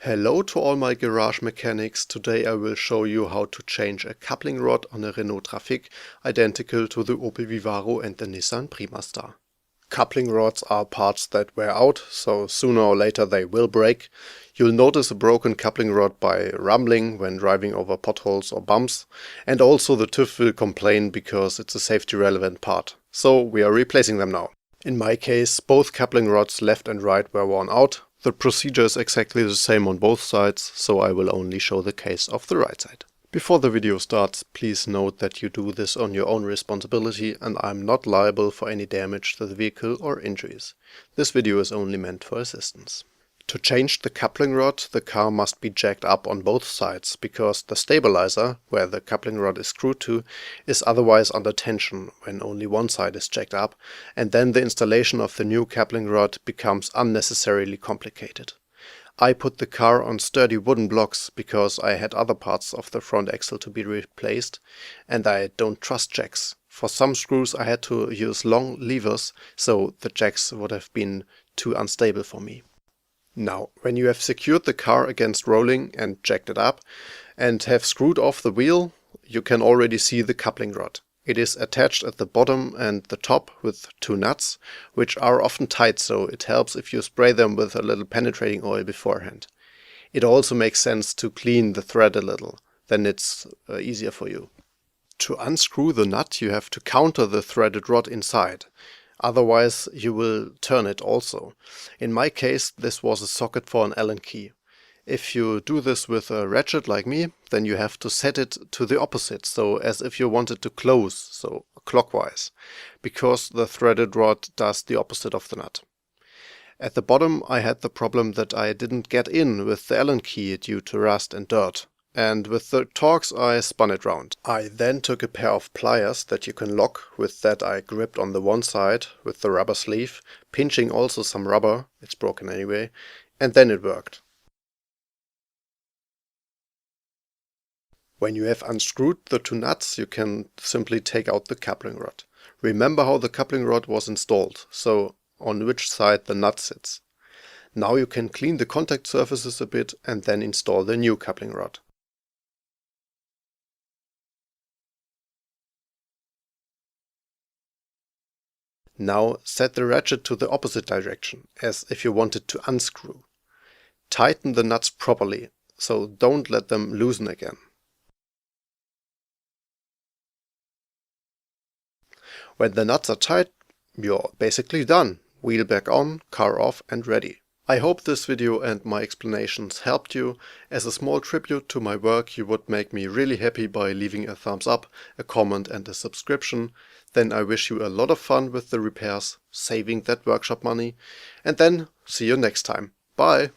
Hello to all my garage mechanics. Today I will show you how to change a coupling rod on a Renault Trafic identical to the Opel Vivaro and the Nissan Primastar. Coupling rods are parts that wear out, so sooner or later they will break. You'll notice a broken coupling rod by rumbling when driving over potholes or bumps, and also the TÜV will complain because it's a safety relevant part. So we are replacing them now. In my case, both coupling rods left and right were worn out. The procedure is exactly the same on both sides, so I will only show the case of the right side. Before the video starts, please note that you do this on your own responsibility and I'm not liable for any damage to the vehicle or injuries. This video is only meant for assistance. To change the coupling rod, the car must be jacked up on both sides, because the stabilizer, where the coupling rod is screwed to, is otherwise under tension when only one side is jacked up, and then the installation of the new coupling rod becomes unnecessarily complicated. I put the car on sturdy wooden blocks because I had other parts of the front axle to be replaced, and I don't trust jacks. For some screws I had to use long levers, so the jacks would have been too unstable for me. Now, when you have secured the car against rolling and jacked it up and have screwed off the wheel, you can already see the coupling rod. It is attached at the bottom and the top with two nuts, which are often tight, so it helps if you spray them with a little penetrating oil beforehand. It also makes sense to clean the thread a little, then it's easier for you. To unscrew the nut, you have to counter the threaded rod inside. Otherwise you will turn it also. In my case this was a socket for an Allen key. If you do this with a ratchet like me, then you have to set it to the opposite, so as if you wanted to close, so clockwise, because the threaded rod does the opposite of the nut. At the bottom I had the problem that I didn't get in with the Allen key due to rust and dirt. And with the Torx I spun it round. I then took a pair of pliers that you can lock. With that I gripped on the one side with the rubber sleeve, pinching also some rubber, it's broken anyway, and then it worked. When you have unscrewed the two nuts, you can simply take out the coupling rod. Remember how the coupling rod was installed, so on which side the nut sits. Now you can clean the contact surfaces a bit and then install the new coupling rod. Now set the ratchet to the opposite direction, as if you wanted to unscrew. Tighten the nuts properly, so don't let them loosen again. When the nuts are tight, you're basically done. Wheel back on, car off and ready. I hope this video and my explanations helped you. As a small tribute to my work, you would make me really happy by leaving a thumbs up, a comment and a subscription. Then I wish you a lot of fun with the repairs, saving that workshop money, and then see you next time. Bye!